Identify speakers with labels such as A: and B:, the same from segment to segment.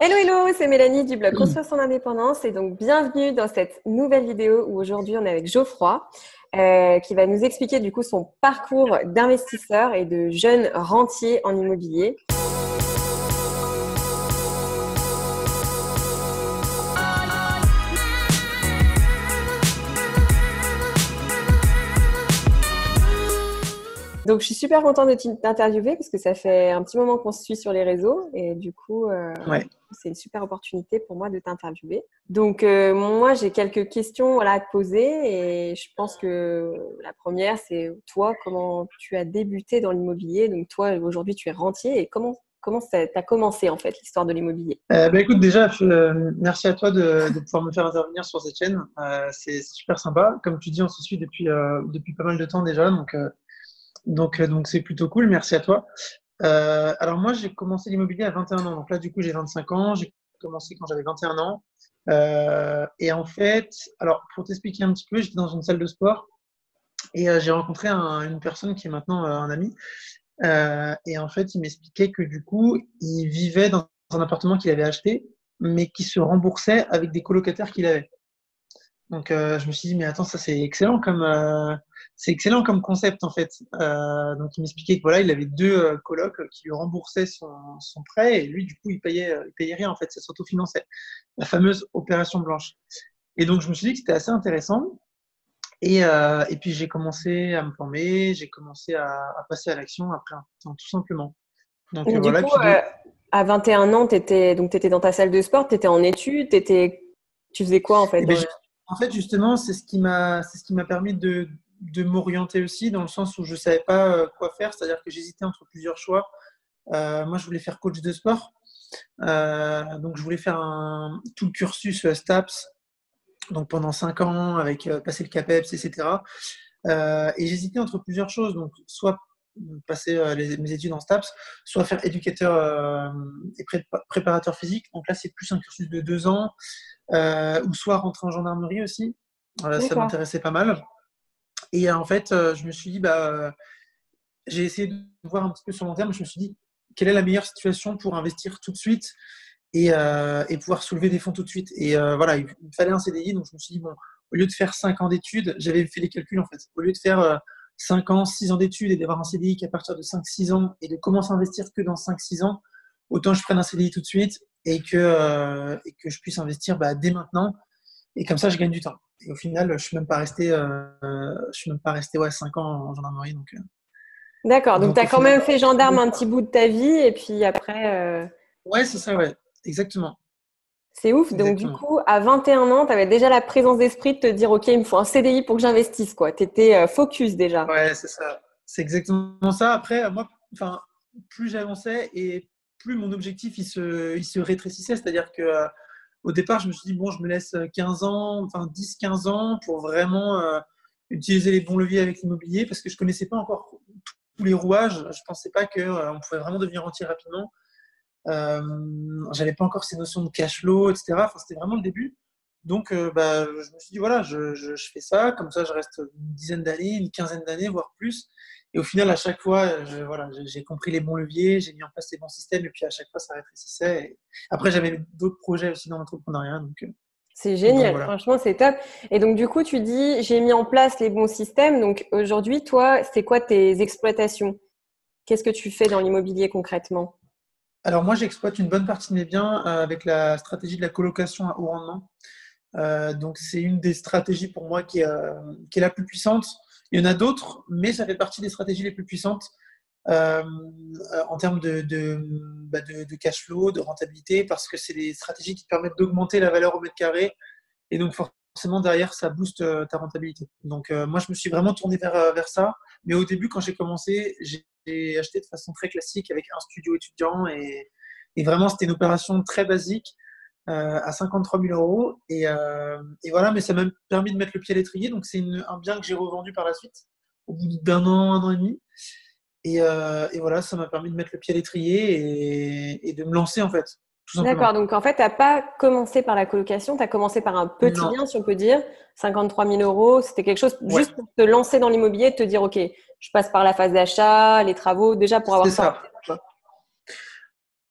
A: Hello, hello, c'est Mélanie du blog Construire son indépendance et donc bienvenue dans cette nouvelle vidéo où aujourd'hui on est avec Geoffroy qui va nous expliquer du coup son parcours d'investisseur et de jeune rentier en immobilier. Donc, je suis super contente de t'interviewer parce que ça fait un petit moment qu'on se suit sur les réseaux et du coup,
B: Ouais.
A: c'est une super opportunité pour moi de t'interviewer. Donc, moi, j'ai quelques questions à te poser et je pense que la première, c'est toi, comment tu as débuté dans l'immobilier? Donc, toi, aujourd'hui, tu es rentier et comment ça a commencé en fait l'histoire de l'immobilier?
B: Écoute, déjà, merci à toi de pouvoir me faire intervenir sur cette chaîne. C'est super sympa. Comme tu dis, on se suit depuis pas mal de temps déjà, donc c'est plutôt cool. Merci à toi. Alors moi, j'ai commencé l'immobilier à 21 ans. Donc là, du coup, j'ai 25 ans. J'ai commencé quand j'avais 21 ans. Et en fait, alors pour t'expliquer un petit peu, j'étais dans une salle de sport et j'ai rencontré une personne qui est maintenant un ami. Et en fait, il m'expliquait que du coup, il vivait dans un appartement qu'il avait acheté, mais qui se remboursait avec des colocataires qu'il avait. Donc, je me suis dit, mais attends, ça c'est excellent comme concept en fait. Donc, il m'expliquait que voilà, il avait deux colocs qui lui remboursaient son prêt et lui, du coup, il payait rien en fait, ça s'autofinançait. La fameuse opération blanche. Et donc, je me suis dit que c'était assez intéressant. Et puis j'ai commencé à me former, j'ai commencé à passer à l'action après un temps, tout simplement. Donc
A: Donc, du
B: voilà,
A: coup,
B: puis
A: à 21 ans, tu étais dans ta salle de sport, tu étais en études, tu faisais quoi en fait
B: et ben, en fait justement c'est ce qui m'a permis de m'orienter aussi dans le sens où je savais pas quoi faire, c'est-à-dire que j'hésitais entre plusieurs choix. Moi je voulais faire coach de sport, donc je voulais faire tout le cursus STAPS, donc pendant 5 ans avec passer le CAPEPS, etc. Et j'hésitais entre plusieurs choses, donc soit passer mes études en STAPS, soit faire éducateur et préparateur physique. Donc là, c'est plus un cursus de 2 ans, ou soit rentrer en gendarmerie aussi. Voilà, ça
A: D'accord.
B: m'intéressait pas mal. Et en fait, je me suis dit, j'ai essayé de voir un petit peu sur long terme. Je me suis dit, quelle est la meilleure situation pour investir tout de suite et pouvoir soulever des fonds tout de suite. Et voilà, il me fallait un CDI, donc je me suis dit, bon, au lieu de faire 5 ans d'études, j'avais fait les calculs en fait, au lieu de faire 5 ans, 6 ans d'études et d'avoir un CDI qu'à partir de 5 6 ans et de commencer à investir que dans 5 6 ans, autant je prenne un CDI tout de suite et que je puisse investir dès maintenant. Et comme ça, je gagne du temps. Et au final, je suis même pas resté 5 ans en gendarmerie. Donc,
A: D'accord, donc tu
B: donc
A: as
B: au
A: quand
B: final,
A: même fait gendarme un petit bout de ta vie et puis après,
B: ouais, c'est ça, ouais, exactement.
A: c'est ouf. Donc du
B: Exactement.
A: coup, à 21 ans, tu avais déjà la présence d'esprit de te dire, OK, il me faut un CDI pour que j'investisse, quoi. Tu étais focus déjà.
B: Ouais, c'est ça. C'est exactement ça. Après, moi, enfin, plus j'avançais et plus mon objectif il se rétrécissait. C'est-à-dire que au départ, je me suis dit, bon, je me laisse 15 ans, enfin 10 15 ans pour vraiment utiliser les bons leviers avec l'immobilier parce que je connaissais pas encore tous les rouages. Je pensais pas que on pouvait vraiment devenir rentier rapidement. J'avais pas encore ces notions de cash flow, etc. Enfin, c'était vraiment le début. Donc, je me suis dit, voilà, je fais ça, comme ça, je reste une dizaine d'années, une quinzaine d'années, voire plus. Et au final, à chaque fois, voilà, j'ai compris les bons leviers, j'ai mis en place les bons systèmes, et puis à chaque fois, ça rétrécissait. Et après, j'avais d'autres projets aussi dans l'entrepreneuriat.
A: C'est
B: Donc
A: génial,
B: voilà.
A: franchement, c'est top. Et donc du coup, tu dis, j'ai mis en place les bons systèmes. Donc aujourd'hui, toi, c'est quoi tes exploitations? Qu'est-ce que tu fais dans l'immobilier concrètement?
B: Alors moi, j'exploite une bonne partie de mes biens avec la stratégie de la colocation à haut rendement. Donc c'est une des stratégies pour moi qui est la plus puissante. Il y en a d'autres, mais ça fait partie des stratégies les plus puissantes euh, en termes de cash flow, de rentabilité, parce que c'est des stratégies qui permettent d'augmenter la valeur au mètre carré et donc forcément derrière ça booste ta rentabilité. Donc moi je me suis vraiment tourné vers ça, mais au début quand j'ai commencé, j'ai acheté de façon très classique avec un studio étudiant et vraiment c'était une opération très basique à 53 000 euros. Et voilà, mais ça m'a permis de mettre le pied à l'étrier. Donc, c'est un bien que j'ai revendu par la suite, au bout d'un an et demi. Et voilà, ça m'a permis de mettre le pied à l'étrier et de me lancer, en fait, tout
A: D'accord,
B: simplement.
A: donc en fait, tu n'as pas commencé par la colocation, tu as commencé par un petit
B: Non,
A: bien, si on peut dire, 53 000 euros. C'était quelque chose
B: ouais,
A: juste pour te lancer dans l'immobilier et te dire, OK, je passe par la phase d'achat, les travaux, déjà pour avoir
B: c'est
A: ça en
B: ça.
A: tête, quoi.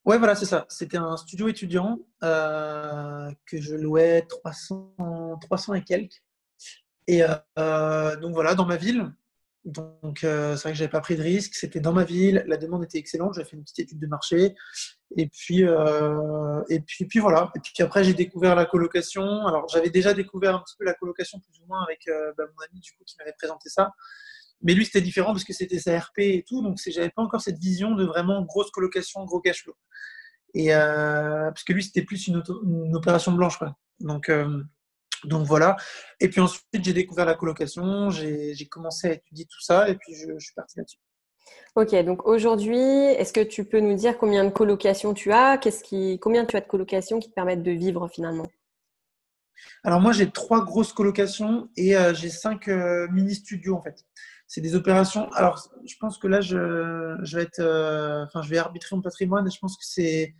B: Ouais, voilà, c'est ça. C'était un studio étudiant que je louais 300 et quelques. Et donc voilà, dans ma ville. Donc c'est vrai que j'avais pas pris de risque. C'était dans ma ville. La demande était excellente. J'ai fait une petite étude de marché. Et puis voilà. Et puis après, j'ai découvert la colocation. Alors j'avais déjà découvert un petit peu la colocation plus ou moins avec mon ami du coup qui m'avait présenté ça. Mais lui, c'était différent parce que c'était sa RP et tout. Donc j'avais pas encore cette vision de vraiment grosse colocation, gros cash flow. Et parce que lui, c'était plus une opération blanche, quoi. Donc voilà. Et puis ensuite, j'ai découvert la colocation, j'ai commencé à étudier tout ça, et puis je suis parti là-dessus.
A: Ok, donc aujourd'hui, est-ce que tu peux nous dire combien de colocations tu as? Combien tu as de colocations qui te permettent de vivre finalement?
B: Alors moi, j'ai 3 grosses colocations et j'ai 5 mini-studios, en fait. C'est des opérations. Alors, je pense que là, je vais être, enfin, je vais arbitrer mon patrimoine et je pense que ces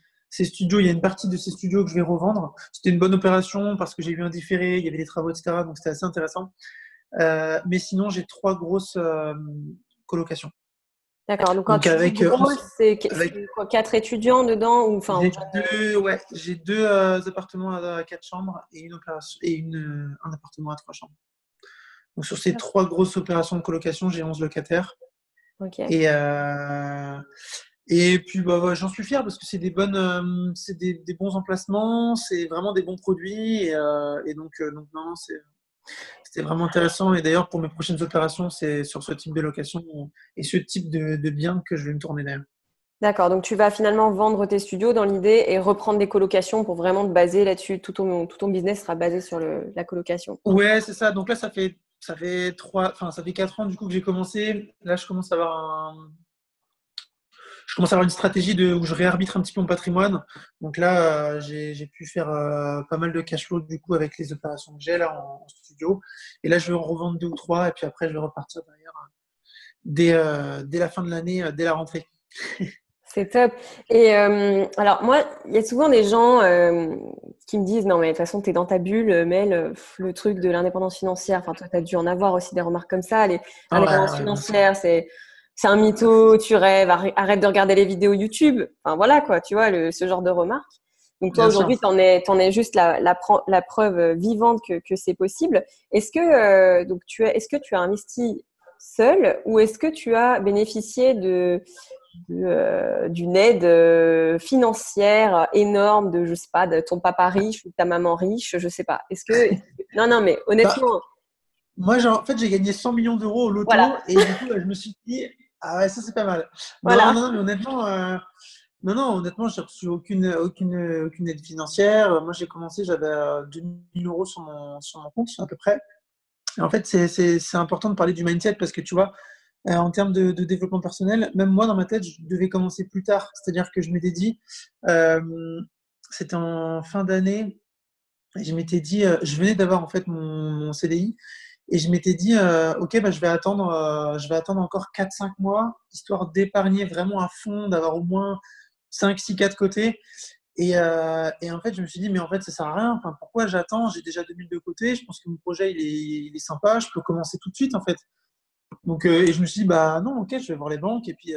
B: studios, il y a une partie de ces studios que je vais revendre. C'était une bonne opération parce que j'ai eu un différé, il y avait des travaux, etc. Donc, c'était assez intéressant. Mais sinon, j'ai 3 grosses colocations.
A: D'accord, donc quand
B: Donc
A: tu dis
B: avec,
A: gros, c'est
B: avec
A: quoi, 4 étudiants dedans ou enfin
B: j'ai deux, ouais, j'ai 2 appartements à 4 chambres et une opération et un appartement à 3 chambres. Donc sur ces 3 grosses opérations de colocation, j'ai 11 locataires.
A: ok.
B: Et et puis bah, ouais, j'en suis fier parce que c'est des bons emplacements, c'est vraiment des bons produits et donc non, non, c'était vraiment intéressant. Et d'ailleurs pour mes prochaines opérations, c'est sur ce type de location et ce type de bien que je vais me tourner d'ailleurs.
A: D'accord, donc tu vas finalement vendre tes studios dans l'idée et reprendre des colocations pour vraiment te baser là-dessus. Tout ton business sera basé sur la colocation.
B: Ouais, c'est ça. Donc là, ça fait 4 ans du coup que j'ai commencé. Là, je commence à avoir une stratégie où je réarbitre un petit peu mon patrimoine. Donc là, j'ai pu faire pas mal de cash flow du coup avec les opérations que j'ai là en studio. Et là, je vais en revendre 2 ou 3 et puis après, je vais repartir derrière dès la fin de l'année, dès la rentrée.
A: C'est top. Et alors moi, il y a souvent des gens qui me disent non mais de toute façon tu es dans ta bulle, Mel, le truc de l'indépendance financière. Enfin toi tu as dû en avoir aussi des remarques comme ça.
B: Ah
A: L'indépendance
B: ouais, ouais, bien sûr.
A: financière, c'est un mytho, tu rêves, arrête de regarder les vidéos YouTube. Enfin voilà quoi, tu vois ce genre de remarques. Donc toi
B: Bien sûr.
A: aujourd'hui t'en es juste la preuve vivante que c'est possible. Est-ce que est-ce que tu as investi seul ou est-ce que tu as bénéficié d'une aide financière énorme de, je sais pas, de ton papa riche ou de ta maman riche, je sais pas. Non, non, mais
B: Bah,
A: honnêtement,
B: moi, en fait, j'ai gagné 100 millions d'euros au loto
A: voilà,
B: et du coup, je me suis dit, ah ouais, ça c'est pas mal. Non,
A: voilà.
B: non, non, mais honnêtement, non, honnêtement, j'ai reçu aucune aide financière. Moi, j'ai commencé, j'avais 2000 euros sur mon compte, à peu près. Et en fait, c'est important de parler du mindset parce que tu vois, en termes de développement personnel, même moi, dans ma tête, je devais commencer plus tard. C'est-à-dire que je m'étais dit, euh, c'était en fin d'année, et je m'étais dit, je venais d'avoir en fait mon CDI, et je m'étais dit, ok, bah, je vais attendre encore 4 5 mois, histoire d'épargner vraiment à fond, d'avoir au moins 5 6 cas de côté. Et en fait, je me suis dit, mais en fait, ça sert à rien. Enfin, pourquoi j'attends? J'ai déjà 2000 de côté. Je pense que mon projet, il est sympa. Je peux commencer tout de suite, en fait. Donc, et je me suis dit, bah non, ok, je vais voir les banques. Et puis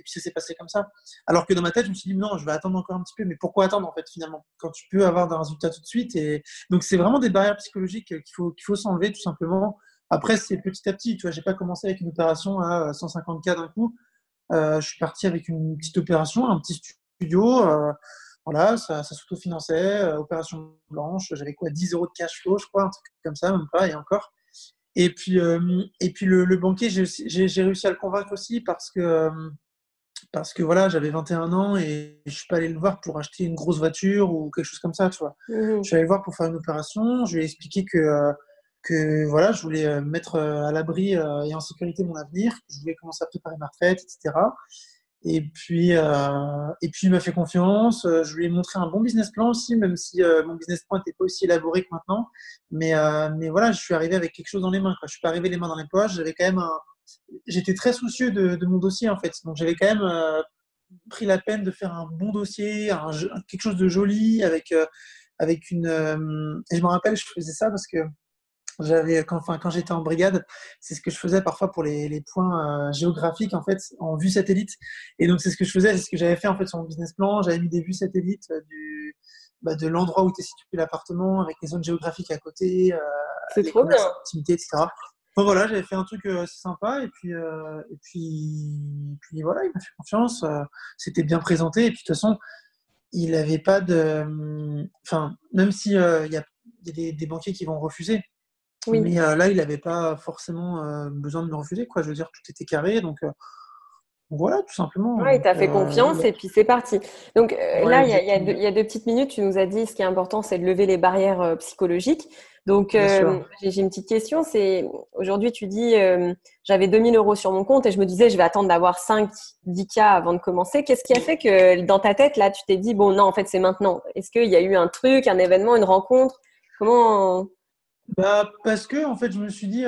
B: ça s'est passé comme ça. Alors que dans ma tête, je me suis dit, non, je vais attendre encore un petit peu. Mais pourquoi attendre, en fait, finalement, quand tu peux avoir des résultats tout de suite? Et donc, c'est vraiment des barrières psychologiques qu'il faut s'enlever, tout simplement. Après, c'est petit à petit. Tu vois, j'ai pas commencé avec une opération à 150K d'un coup. Je suis parti avec une petite opération, un petit studio. Voilà, ça s'autofinançait, opération blanche. J'avais quoi, 10 euros de cash flow, je crois, un truc comme ça, même pas, et encore. Et puis le banquier, j'ai réussi à le convaincre aussi parce que voilà, j'avais 21 ans et je suis pas allé le voir pour acheter une grosse voiture ou quelque chose comme ça, tu vois. Je
A: Mhm.
B: suis allé le voir pour faire une opération. Je lui ai expliqué que voilà, je voulais mettre à l'abri et en sécurité mon avenir, que je voulais commencer à préparer ma retraite, etc. Et puis il m'a fait confiance. Je lui ai montré un bon business plan aussi, même si mon business plan n'était pas aussi élaboré que maintenant. Mais voilà, je suis arrivé avec quelque chose dans les mains, quoi. Je suis pas arrivé les mains dans les poches. J'étais très soucieux de mon dossier en fait. Donc j'avais quand même pris la peine de faire un bon dossier, quelque chose de joli avec une. Et je me rappelle, je faisais ça parce que Quand j'étais en brigade, c'est ce que je faisais parfois pour les points géographiques en fait en vue satellite. Et donc c'est ce que je faisais, c'est ce que j'avais fait en fait sur mon business plan. J'avais mis des vues satellites de l'endroit où était situé l'appartement avec les zones géographiques à côté,
A: C'est
B: les
A: trop
B: commerces
A: bien.
B: à proximité, etc. Bon, voilà, j'avais fait un truc assez sympa et puis voilà, il m'a fait confiance. C'était bien présenté et puis de toute façon, il n'avait pas de, enfin, même si il y a des banquiers qui vont refuser.
A: Oui.
B: Mais là, il n'avait pas forcément besoin de me refuser, quoi. Je veux dire, tout était carré, donc voilà, tout simplement.
A: Ouais, il t'a fait confiance et puis c'est parti. Donc
B: Ouais,
A: là,
B: exactement.
A: il y a 2 petites minutes, tu nous as dit ce qui est important, c'est de lever les barrières psychologiques. Donc
B: Bien sûr.
A: j'ai une petite question, c'est aujourd'hui tu dis j'avais 2 000 € sur mon compte et je me disais je vais attendre d'avoir 5, 10 k avant de commencer. Qu'est-ce qui a fait que dans ta tête là tu t'es dit bon non en fait c'est maintenant. Est-ce qu'il y a eu un truc, un événement, une rencontre? Comment?
B: Bah, parce que, en fait, je me suis dit,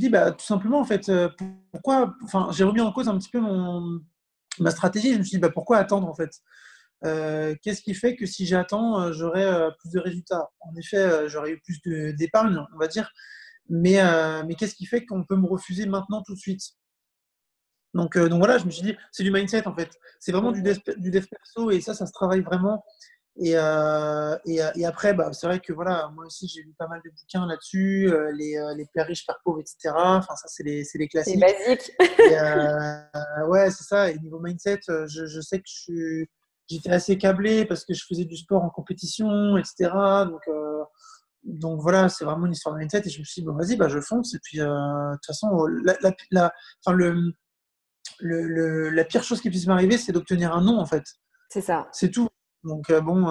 B: bah, tout simplement, en fait, pourquoi, enfin, j'ai remis en cause un petit peu ma stratégie. Je me suis dit, bah, pourquoi attendre, en fait? Qu'est-ce qui fait que si j'attends, j'aurai plus de résultats? En effet, j'aurais eu plus d'épargne, on va dire. Mais qu'est-ce qui fait qu'on peut me refuser maintenant tout de suite? Donc voilà, je me suis dit, c'est du mindset en fait. C'est vraiment du dev perso et ça se travaille vraiment. Et après, bah, c'est vrai que voilà, moi aussi j'ai lu pas mal de bouquins là-dessus, les pères riches, pères pauvres, etc. Enfin, ça, c'est les
A: C'est
B: classiques.
A: basique.
B: Et ouais, c'est ça. Et niveau mindset, je sais que j'étais assez câblé parce que je faisais du sport en compétition, etc. Donc voilà, c'est vraiment une histoire de mindset. Et je me suis dit, bon, vas-y, bah, je fonce. Et puis, de toute façon, enfin, la pire chose qui puisse m'arriver, c'est d'obtenir un non, en fait.
A: C'est ça.
B: C'est tout. Donc, bon,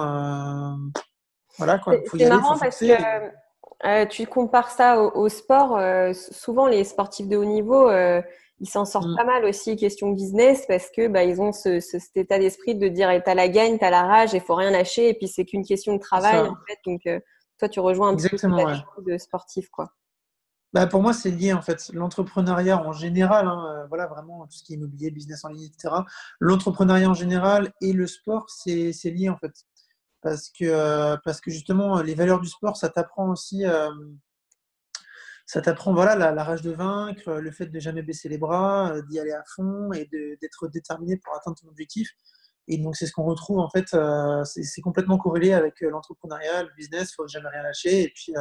B: voilà, quoi. Faut y
A: C'est
B: aller, faut
A: marrant parce que
B: foncer.
A: tu compares ça au sport. Souvent, les sportifs de haut niveau, ils s'en sortent
B: Mm.
A: pas mal aussi question business parce que bah, ils ont cet état d'esprit de dire t'as la gagne, t'as la rage, il faut rien lâcher et puis c'est qu'une question de
B: C'est
A: travail en
B: ça.
A: fait. Donc toi, tu rejoins un petit peu cet
B: Exactement, ouais.
A: attitude de sportif, quoi.
B: Bah, pour moi, c'est lié, en fait. L'entrepreneuriat en général, hein, voilà, vraiment, tout ce qui est immobilier, business en ligne, etc. L'entrepreneuriat en général et le sport, c'est lié, en fait. Parce que justement, les valeurs du sport, ça t'apprend aussi. Ça t'apprend voilà, la rage de vaincre, le fait de jamais baisser les bras, d'y aller à fond et d'être déterminé pour atteindre ton objectif. Et donc, c'est ce qu'on retrouve en fait, c'est complètement corrélé avec l'entrepreneuriat, le business, il faut jamais rien lâcher et puis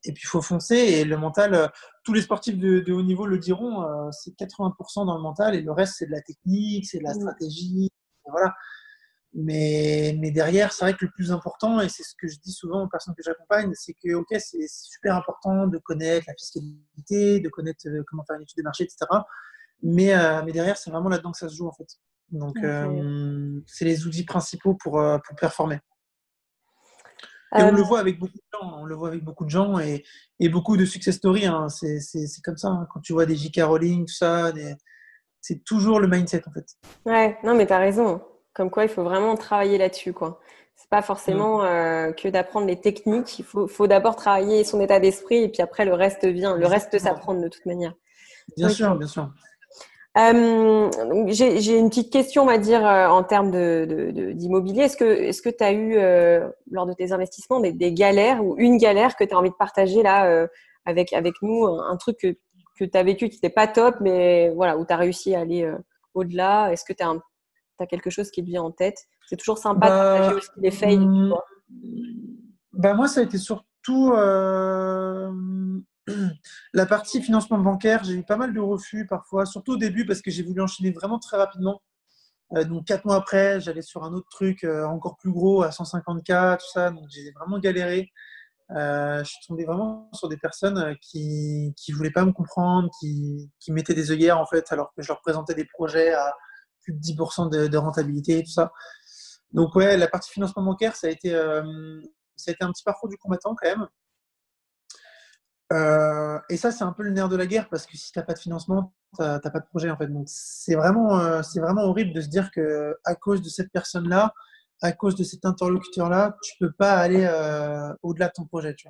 B: il faut foncer. Et le mental, tous les sportifs de haut niveau le diront, c'est 80% dans le mental et le reste, c'est de la technique, c'est de la
A: Mm.
B: stratégie. Voilà. Mais derrière, c'est vrai que le plus important, et c'est ce que je dis souvent aux personnes que j'accompagne, c'est que ok, c'est super important de connaître la fiscalité, de connaître comment faire une étude de marché, etc. Mais derrière, c'est vraiment là-dedans que ça se joue en fait. Donc,
A: Ok.
B: c'est les outils principaux pour performer. Et on
A: Euh,
B: le voit avec beaucoup de gens, on le voit avec beaucoup de gens et beaucoup de success stories. Hein. C'est comme ça. Hein. Quand tu vois des J.K. Rowling, tout ça, c'est toujours le mindset en fait.
A: ouais, non mais t'as raison. Comme quoi, il faut vraiment travailler là-dessus, quoi. C'est pas
B: Mm.
A: forcément que d'apprendre les techniques. Faut d'abord travailler son état d'esprit et puis après le reste vient. Le reste
B: Exactement.
A: s'apprend de toute manière.
B: Bien
A: Ok.
B: sûr, bien sûr.
A: Donc j'ai une petite question, on va dire, en termes d'immobilier. Est-ce que tu as eu, lors de tes investissements, des galères ou une galère que tu as envie de partager là avec nous, un truc que tu as vécu qui n'était pas top, mais voilà, où tu as réussi à aller au-delà? Est-ce que tu as quelque chose qui te vient en tête? C'est toujours sympa de partager
B: Bah,
A: aussi les fails, tu
B: hum,
A: vois.
B: bah moi, ça a été surtout la partie financement bancaire. J'ai eu pas mal de refus parfois, surtout au début parce que j'ai voulu enchaîner vraiment très rapidement. Donc 4 mois après, j'allais sur un autre truc encore plus gros à 150K, tout ça. Donc j'ai vraiment galéré. Je suis tombé vraiment sur des personnes qui voulaient pas me comprendre, qui mettaient des œillères en fait, alors que je leur présentais des projets à plus de 10% de rentabilité, tout ça. Donc ouais, la partie financement bancaire, ça a été un petit parcours du combattant quand même. Et ça, c'est un peu le nerf de la guerre parce que si t'as pas de financement, t'as pas de projet en fait. Donc c'est vraiment horrible de se dire que à cause de cette personne-là, à cause de cet interlocuteur-là, tu peux pas aller au-delà de ton projet, tu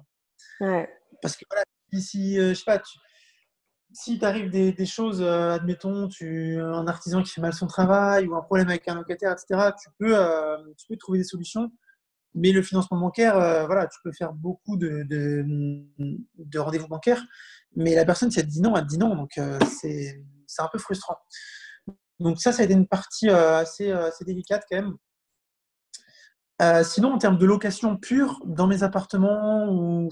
B: vois.
A: Ouais.
B: Parce que voilà, si je sais pas, si t'arrives des choses, admettons, un artisan qui fait mal son travail ou un problème avec un locataire, etc., tu peux trouver des solutions. Mais le financement bancaire, voilà, tu peux faire beaucoup de rendez-vous bancaires, mais la personne, si elle te dit non, elle te dit non. Donc, c'est un peu frustrant. Donc, ça a été une partie assez délicate quand même. Sinon, en termes de location pure, dans mes appartements,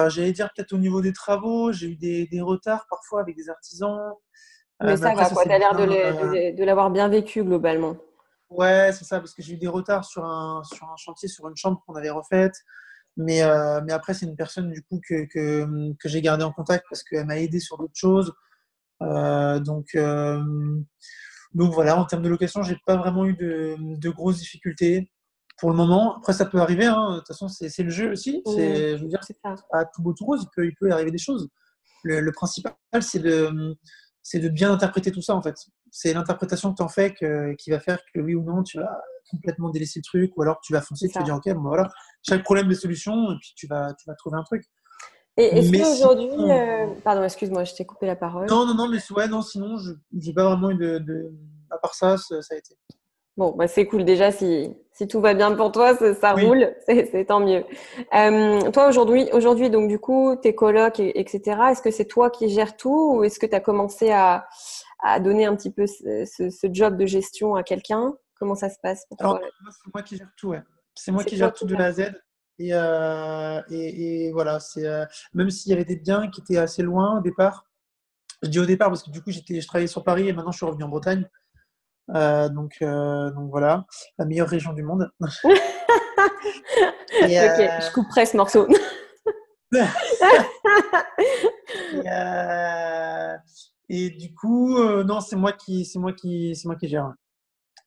B: j'allais dire peut-être au niveau des travaux, j'ai eu des retards parfois avec des artisans.
A: Mais
B: Mais
A: ça
B: après,
A: va,
B: ça
A: quoi.
B: c'est
A: Tu as l'air
B: bien.
A: de l'avoir bien vécu globalement.
B: Ouais, c'est ça, parce que j'ai eu des retards sur un chantier, sur une chambre qu'on avait refaite. Mais après, c'est une personne du coup que j'ai gardé en contact parce qu'elle m'a aidé sur d'autres choses. Euh, donc, euh, donc voilà, en termes de location, j'ai pas vraiment eu de grosses difficultés pour le moment. Après, ça peut arriver, hein. De toute façon, c'est le jeu aussi.
A: Mmh,
B: Je veux dire, c'est
A: c'est ça.
B: pas tout beau tout rose. Il peut y arriver des choses. Le principal, c'est de bien interpréter tout ça, en fait. C'est l'interprétation que tu en fais qui va faire que oui ou non, tu vas complètement délaisser le truc, ou alors tu vas
A: C'est
B: foncer, tu vas
A: ça.
B: dire, OK, bon, bah, voilà, chaque problème des solutions, et puis tu vas trouver un truc.
A: Et est-ce
B: Mais sinon,
A: qu'aujourd'hui, pardon, excuse-moi, je t'ai coupé la parole.
B: non, non, non, mais ouais, non, sinon, je n'ai pas vraiment eu à part ça, ça a été.
A: Bon, bah c'est cool. Déjà, si tout va bien pour toi, ça
B: Oui.
A: roule, c'est tant mieux. Toi, aujourd'hui, donc du coup, tes colocs, etc., est-ce que c'est toi qui gères tout ou est-ce que tu as commencé à donner un petit peu ce job de gestion à quelqu'un? Comment ça se passe pour
B: Alors,
A: toi?
B: moi, c'est moi qui gère tout, ouais. C'est moi
A: C'est
B: qui
A: toi
B: gère
A: qui
B: tout de
A: gères
B: A à
A: tout.
B: Z. Et voilà, même s'il y avait des biens qui étaient assez loin au départ. Je dis au départ parce que du coup, je travaillais sur Paris et maintenant je suis revenu en Bretagne. Donc voilà, la meilleure région du monde. Et,
A: Ok, je couperai ce morceau.
B: et, euh, et du coup, non, c'est moi qui gère. Ouais.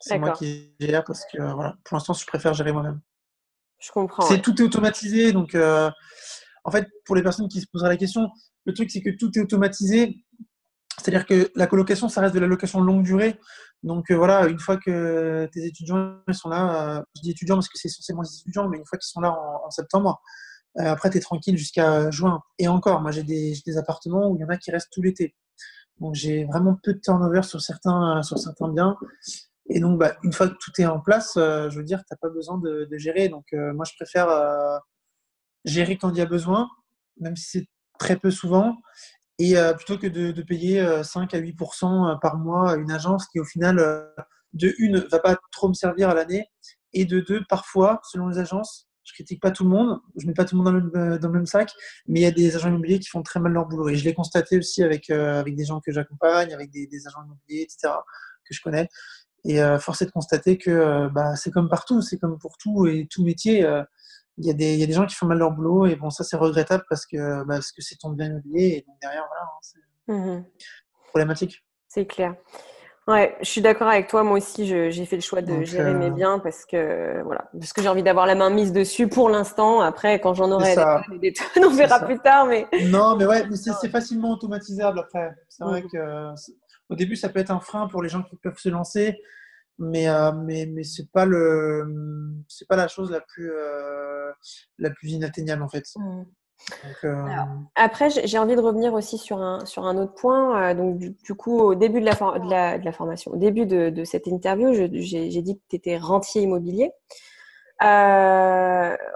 B: C'est moi
A: D'accord,
B: qui gère parce que voilà, pour l'instant, je préfère gérer moi-même.
A: je comprends, ouais.
B: Tout est automatisé, donc en fait, pour les personnes qui se poseraient la question, le truc c'est que tout est automatisé. C'est-à-dire que la colocation, ça reste de la location longue durée. Donc voilà, une fois que tes étudiants ils sont là, je dis étudiants parce que c'est essentiellement des étudiants, mais une fois qu'ils sont là en septembre, après tu es tranquille jusqu'à juin. Et encore, moi j'ai des appartements où il y en a qui restent tout l'été. Donc j'ai vraiment peu de turnover sur certains biens. Et donc bah, une fois que tout est en place, je veux dire, tu n'as pas besoin de gérer. Donc moi je préfère gérer quand il y a besoin, même si c'est très peu souvent. Et plutôt que de payer 5 à 8% par mois à une agence qui, au final, de une, va pas trop me servir à l'année, et de deux, parfois, selon les agences, je critique pas tout le monde, je mets pas tout le monde dans le même sac, mais il y a des agents immobiliers qui font très mal leur boulot. Et je l'ai constaté aussi avec des gens que j'accompagne, avec des agents immobiliers, etc., que je connais. Et force est de constater que bah, c'est comme partout, c'est comme pour tout et tout métier. Il y a des gens qui font mal leur boulot et bon, ça c'est regrettable parce que c'est ton bien immobilier et donc derrière, voilà, hein, c'est
A: Mhm,
B: problématique.
A: c'est clair. Ouais, je suis d'accord avec toi. Moi aussi, j'ai fait le choix de
B: Donc,
A: gérer mes biens parce que voilà, parce que j'ai envie d'avoir la main mise dessus pour l'instant. Après, quand j'en
B: c'est
A: aurai des
B: ça,
A: tonnes et des tonnes, on
B: c'est
A: verra
B: ça.
A: plus tard. Mais
B: Non, mais ouais, mais c'est facilement automatisable après. C'est vrai
A: Mhm.
B: que au début, ça peut être un frein pour les gens qui peuvent se lancer, mais c'est pas la chose la plus inatteignable en fait.
A: Mhm.
B: Donc,
A: Alors, après, j'ai envie de revenir aussi sur un autre point. Donc, du coup, au début de la formation, au début de cette interview, j'ai dit que tu étais rentier immobilier.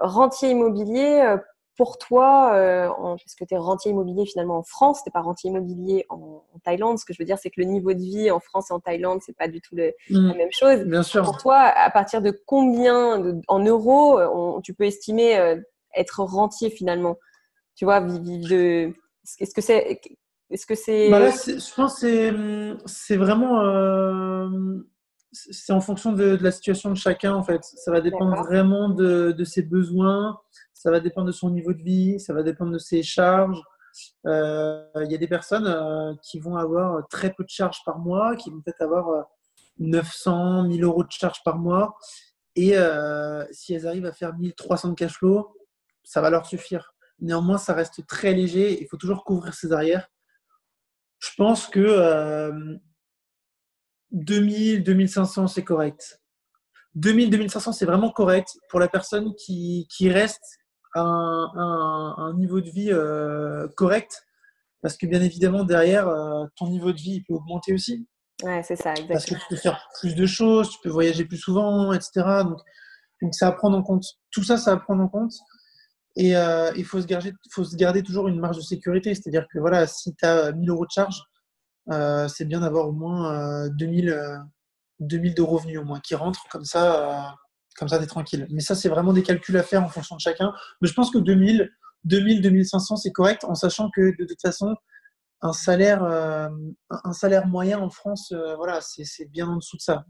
A: Rentier immobilier, pour toi, parce que tu es rentier immobilier finalement en France, tu n'es pas rentier immobilier en Thaïlande. Ce que je veux dire, c'est que le niveau de vie en France et en Thaïlande, c'est pas du tout la même chose.
B: bien sûr.
A: Pour toi, à partir de combien en euros tu peux estimer être rentier finalement? Tu vois, vivre de. Est-ce que c'est. Est-ce que
B: Bah
A: c'est.
B: là, je pense que c'est vraiment c'est en fonction de la situation de chacun en fait. Ça va dépendre
A: D'accord.
B: vraiment de ses besoins, ça va dépendre de son niveau de vie, ça va dépendre de ses charges. Il y a des personnes qui vont avoir très peu de charges par mois, qui vont peut-être avoir 900, 1000 euros de charges par mois. Et si elles arrivent à faire 1300 de cash flow, ça va leur suffire. Néanmoins, ça reste très léger. Il faut toujours couvrir ses arrières. Je pense que 2000, 2500, c'est correct. 2000, 2500, c'est vraiment correct pour la personne qui reste à un niveau de vie correct. Parce que bien évidemment, derrière, ton niveau de vie il peut augmenter aussi.
A: Ouais, c'est ça,
B: Parce que
A: exactement.
B: tu peux faire plus de choses, tu peux voyager plus souvent, etc. Donc, Donc, c'est à prendre en compte. Tout ça, c'est à prendre en compte. Et il faut se garder toujours une marge de sécurité. C'est-à-dire que voilà, si tu as 1000 euros de charge, c'est bien d'avoir au moins 2000 de revenus au moins qui rentrent. Comme ça, tu es tranquille. Mais ça, c'est vraiment des calculs à faire en fonction de chacun. Mais je pense que 2500, c'est correct, en sachant que de toute façon, un salaire, un salaire moyen en France, voilà, c'est bien en dessous de ça.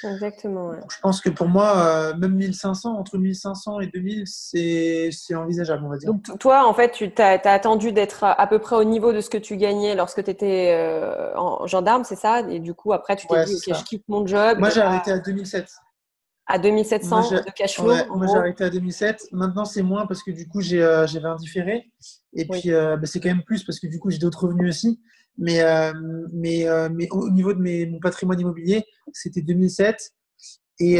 A: Exactement, ouais.
B: Donc je pense que pour moi, même 1500, entre 1500 et 2000, c'est envisageable, on va dire.
A: Donc, toi, en fait, tu t'as attendu d'être à peu près au niveau de ce que tu gagnais lorsque tu étais en gendarme, c'est ça? Et du coup, après, tu t'es
B: Ouais,
A: dit,
B: c'est
A: OK, je
B: ça.
A: quitte mon job.
B: Moi,
A: Et
B: j'ai
A: là,
B: arrêté à 2007.
A: à
B: Moi,
A: 2700
B: j'ai,
A: de cash flow,
B: ouais,
A: en
B: moi, j'ai
A: gros.
B: arrêté à 2007. Maintenant, c'est moins parce que du coup, j'avais un différé. Et
A: Oui.
B: puis, bah, c'est quand même plus parce que du coup, j'ai d'autres revenus aussi. Mais au niveau de mon patrimoine immobilier, c'était 2007. Et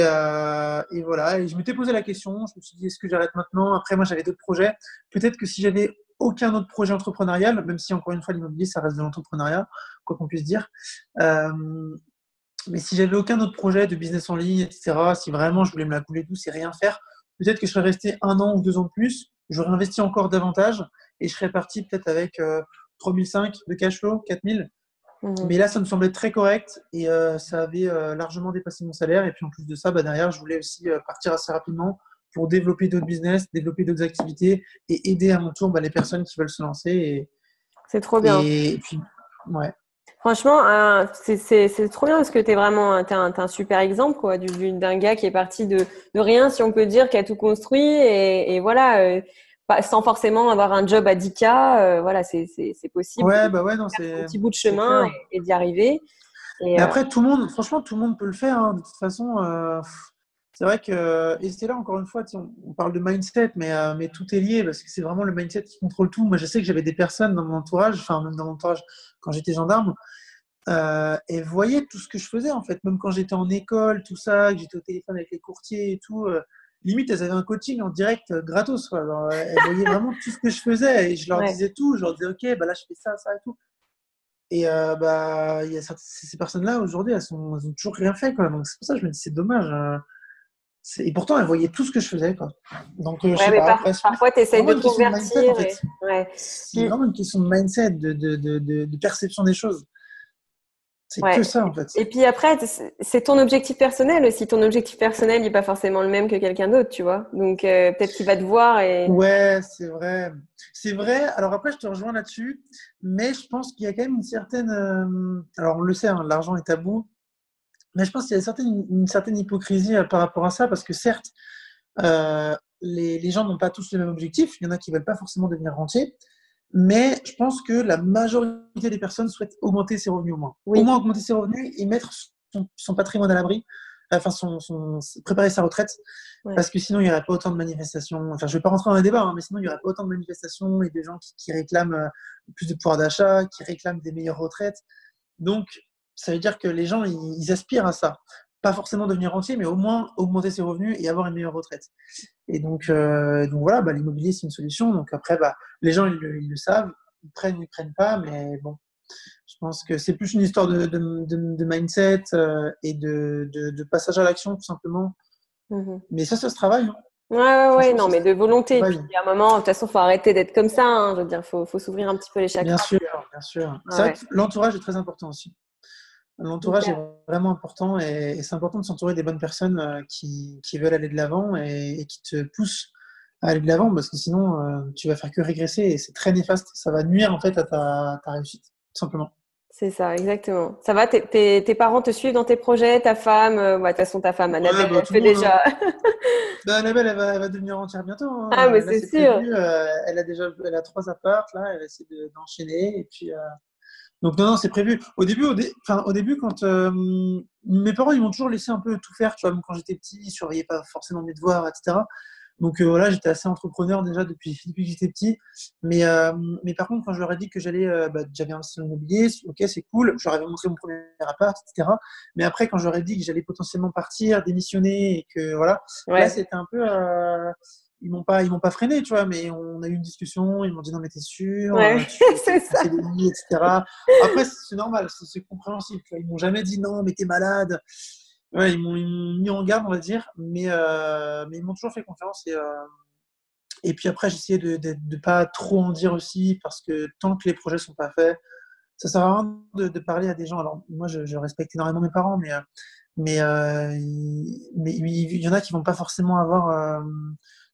B: voilà. Et je m'étais posé la question. Je me suis dit, est-ce que j'arrête maintenant? Après, moi, j'avais d'autres projets. Peut-être que si j'avais aucun autre projet entrepreneurial, même si encore une fois, l'immobilier, ça reste de l'entrepreneuriat, quoi qu'on puisse dire. Euh, mais si j'avais aucun autre projet de business en ligne, etc., si vraiment je voulais me la couler douce et rien faire, peut-être que je serais resté 1 an ou 2 ans de plus, j'aurais investi encore davantage et je serais parti peut-être avec 3005 de cash flow, 4000.
A: Mhm.
B: Mais là, ça me semblait très correct et ça avait largement dépassé mon salaire. Et puis en plus de ça, bah, derrière, je voulais aussi partir assez rapidement pour développer d'autres business, développer d'autres activités et aider à mon tour bah, les personnes qui veulent se lancer.
A: C'est trop bien.
B: Et puis, ouais.
A: Franchement, c'est trop bien parce que t'es un super exemple, quoi, d'un gars qui est parti de rien, si on peut dire, qui a tout construit et voilà, sans forcément avoir un job à 10K, voilà, c'est possible de
B: Ouais, bah ouais, non,
A: faire son
B: c'est
A: petit bout de
B: c'est
A: chemin
B: clair.
A: et d'y arriver. Et
B: Mais après, tout le monde, franchement, tout le monde peut le faire, hein. De toute façon, c'est vrai que, et c'est là encore une fois, on parle de mindset, mais tout est lié parce que c'est vraiment le mindset qui contrôle tout. Moi, je sais que j'avais des personnes dans mon entourage, enfin, même dans mon entourage quand j'étais gendarme, et voyaient tout ce que je faisais, en fait. Même quand j'étais en école, tout ça, que j'étais au téléphone avec les courtiers et tout, limite, elles avaient un coaching en direct gratos, quoi. Alors, elles voyaient vraiment tout ce que je faisais et je leur
A: ouais.
B: disais tout. Je leur disais, OK, bah là, je fais ça, ça et tout. Et bah, il y a ces personnes-là, aujourd'hui, elles ont toujours rien fait, quoi. Donc, c'est pour ça que je me dis, c'est dommage. Et pourtant, elles voyaient tout ce que je faisais, quoi. Donc, je
A: Ouais,
B: sais
A: mais
B: pas. Après, je pense que
A: parfois, tu
B: c'est
A: essayes
B: vraiment
A: de
B: une question de mindset, en
A: convertir.
B: fait.
A: Ouais.
B: C'est
A: Puis,
B: vraiment une question de mindset, de perception des choses. C'est
A: ouais.
B: que ça, en fait.
A: Et puis après, c'est ton objectif personnel aussi. Ton objectif personnel n'est pas forcément le même que quelqu'un d'autre, tu vois. Donc, peut-être qu'il va te voir et…
B: Ouais, c'est vrai. C'est vrai. Alors après, je te rejoins là-dessus. Mais je pense qu'il y a quand même une certaine. Alors, on le sait, hein, l'argent est tabou. Mais je pense qu'il y a une certaine hypocrisie par rapport à ça. Parce que certes, les gens n'ont pas tous le même objectif. Il y en a qui ne veulent pas forcément devenir rentiers. Mais je pense que la majorité des personnes souhaitent augmenter ses revenus au moins. Au
A: Oui.
B: moins augmenter ses revenus et mettre son patrimoine à l'abri, enfin préparer sa retraite,
A: Ouais.
B: parce que sinon il n'y aurait pas autant de manifestations. Enfin, je ne vais pas rentrer dans les débats, hein, mais sinon il n'y aurait pas autant de manifestations et de gens qui réclament plus de pouvoir d'achat, qui réclament des meilleures retraites. Donc, ça veut dire que les gens, ils aspirent à ça. Pas forcément devenir rentier, mais au moins augmenter ses revenus et avoir une meilleure retraite. Et donc voilà, bah, l'immobilier, c'est une solution. Donc après, bah, les gens, ils le savent, ils prennent pas, mais bon, je pense que c'est plus une histoire de mindset et de passage à l'action, tout simplement.
A: Mhm.
B: Mais ça se travaille, hein.
A: Ouais, ouais, ouais,
B: Franchement,
A: non,
B: ça se
A: mais de volonté. Et puis,
B: travaille.
A: à un moment, de toute façon, faut arrêter d'être comme ça, hein. Je veux dire, faut s'ouvrir un petit peu les
B: Bien
A: chakras.
B: sûr, bien sûr.
A: Ah
B: C'est vrai
A: ouais,
B: que l'entourage est très important aussi. L'entourage est
A: hyper.
B: vraiment important et c'est important de s'entourer des bonnes personnes qui veulent aller de l'avant et qui te poussent à aller de l'avant parce que sinon tu vas faire que régresser et c'est très néfaste. Ça va nuire en fait à ta réussite, tout simplement.
A: C'est ça, exactement. Ça va, tes parents te suivent dans tes projets, ta femme, de toute façon, ta femme,
B: Ouais,
A: Annabelle,
B: bah
A: elle
B: tout
A: fait
B: le monde, hein.
A: déjà.
B: Bah, Annabelle, elle va devenir entière bientôt,
A: Ah, mais
B: hein. Là,
A: c'est
B: c'est
A: sûr.
B: prévu. Elle a 3 apparts, là, elle essaie d'enchaîner. Et puis, donc, non, non, c'est prévu. Au début, quand mes parents, ils m'ont toujours laissé un peu tout faire, tu vois, même quand j'étais petit, ils surveillaient pas forcément mes devoirs, etc. Donc voilà, j'étais assez entrepreneur déjà depuis que j'étais petit. Mais par contre, quand je leur ai dit que j'avais investi dans l'immobilier, ok, c'est cool, je leur avais montré mon premier appart, etc. Mais après, quand je leur ai dit que j'allais potentiellement partir, démissionner, et que voilà, là,
A: Ouais,
B: c'était un peu. Ils m'ont pas freiné, tu vois, mais on a eu une discussion, ils m'ont dit non, mais t'es sûr,
A: ouais,
B: tu
A: c'est
B: veux un
A: ça.
B: CDI, etc. Après, c'est normal, c'est compréhensible, tu vois. Ils m'ont jamais dit non, mais t'es malade. Ouais, ils m'ont mis en garde, on va dire, mais ils m'ont toujours fait confiance. Et puis après, j'ai essayé de pas trop en dire aussi, parce que tant que les projets sont pas faits, ça sert à rien de parler à des gens. Alors, moi, je respecte énormément mes parents, mais il y en a qui vont pas forcément avoir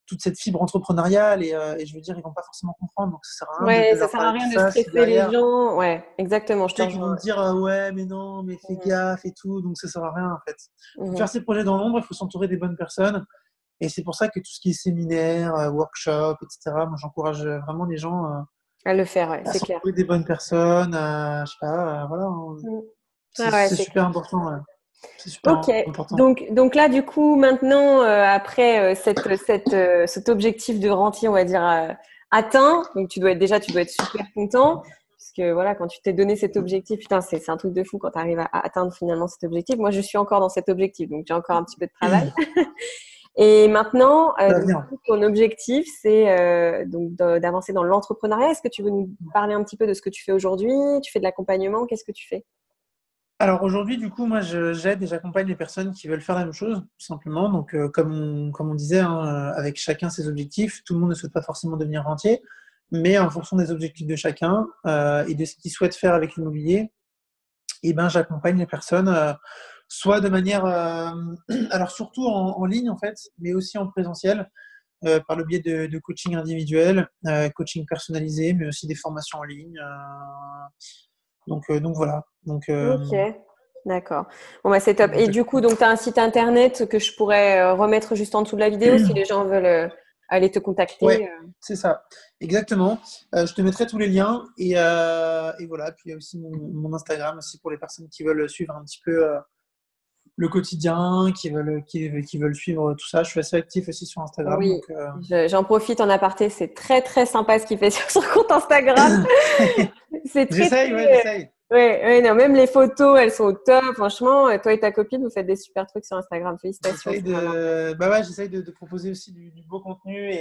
B: toute cette fibre entrepreneuriale et je veux dire, ils vont pas forcément comprendre. Donc, ça sert à rien
A: Ouais,
B: de
A: ça
B: leur
A: sert à
B: parler de
A: rien de
B: ça si
A: stresser les
B: derrière,
A: gens. Ouais, exactement, je te
B: tu sais, qu'ils
A: rejoins.
B: vont te dire ouais, mais non, mais fais
A: Ouais.
B: gaffe et tout. Donc, ça sert à rien en fait. Faut
A: Mhm.
B: faire ses projets dans l'ombre, il faut s'entourer des bonnes personnes. Et c'est pour ça que tout ce qui est séminaire, workshop, etc., moi, j'encourage vraiment les gens
A: À le faire, ouais,
B: à
A: c'est clair.
B: s'entourer des bonnes personnes, je sais pas, voilà,
A: Mhm.
B: c'est
A: Ah ouais,
B: c'est
A: c'est
B: super
A: clair.
B: important, ouais. C'est super
A: Ok,
B: important.
A: donc là, du coup, maintenant, après cet objectif de rentier, on va dire, atteint, donc tu dois être super content, parce que voilà, quand tu t'es donné cet objectif, putain, c'est un truc de fou quand tu arrives à atteindre finalement cet objectif. Moi, je suis encore dans cet objectif, donc j'ai encore un petit peu de travail. Et maintenant,
B: Ça va
A: donc,
B: venir.
A: du coup, ton objectif, c'est donc d'avancer dans l'entrepreneuriat. Est-ce que tu veux nous parler un petit peu de ce que tu fais aujourd'hui? Tu fais de l'accompagnement? Qu'est-ce que tu fais?
B: Alors aujourd'hui, du coup, moi, j'aide et j'accompagne les personnes qui veulent faire la même chose, tout simplement. Donc, comme on disait, hein, avec chacun ses objectifs, tout le monde ne souhaite pas forcément devenir rentier, mais en fonction des objectifs de chacun et de ce qu'il souhaite faire avec l'immobilier, et ben, j'accompagne les personnes, soit de manière, alors surtout en ligne en fait, mais aussi en présentiel, par le biais de coaching individuel, coaching personnalisé, mais aussi des formations en ligne. Donc voilà.
A: Ok, d'accord. Bon, bah, c'est top. Et du coup, donc, tu as un site internet que je pourrais remettre juste en dessous de la vidéo si les gens veulent aller te
B: Ouais,
A: contacter.
B: c'est ça, exactement. Je te mettrai tous les liens et voilà. Puis il y a aussi mon Instagram aussi pour les personnes qui veulent suivre un petit peu le quotidien, qui veulent suivre tout ça. Je suis assez actif aussi sur Instagram,
A: Oui,
B: donc
A: j'en profite en aparté. C'est très, très sympa ce qu'il fait sur son compte Instagram. C'est très,
B: j'essaye, ouais,
A: très.
B: j'essaye.
A: Ouais, ouais, non, même les photos, elles sont au top. Franchement, toi et ta copine, vous faites des super trucs sur Instagram. Félicitations,
B: J'essaye
A: c'est vraiment top.
B: bah ouais, j'essaye de proposer aussi du beau contenu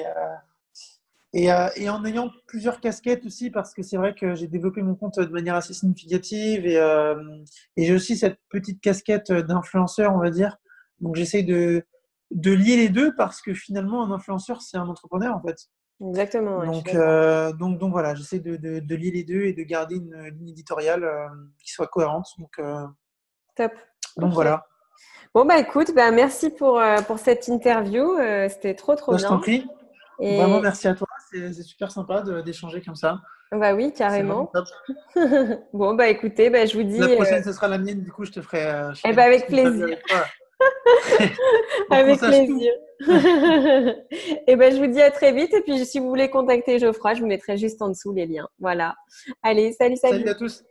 B: et en ayant plusieurs casquettes aussi, parce que c'est vrai que j'ai développé mon compte de manière assez significative et j'ai aussi cette petite casquette d'influenceur, on va dire. Donc j'essaye de lier les deux parce que finalement, un influenceur, c'est un entrepreneur en fait.
A: Exactement, ouais, je suis
B: Donc,
A: d'accord.
B: donc voilà, j'essaie de lier les deux et de garder une ligne éditoriale qui soit cohérente.
A: Top.
B: Donc
A: Ok.
B: voilà.
A: Bon, bah écoute, bah, merci pour cette interview. C'était trop, trop
B: Bah, je t'en
A: bien.
B: prie. Vraiment,
A: Et
B: merci à toi. C'est super sympa d'échanger comme ça.
A: bah oui,
B: C'est vraiment
A: carrément.
B: top.
A: Bon, bah écoutez, bah, je vous
B: La
A: dis
B: prochaine, ce sera la mienne. Du coup, je
A: eh
B: ferai
A: ben,
B: une petite
A: avec
B: interview
A: plaisir.
B: avec toi pour qu'on
A: Avec
B: sache tout.
A: plaisir. Et ben, je vous dis à très vite. Et puis, si vous voulez contacter Geoffroy, je vous mettrai juste en dessous les liens. Voilà. Allez, salut,
B: Salut
A: salut.
B: à tous.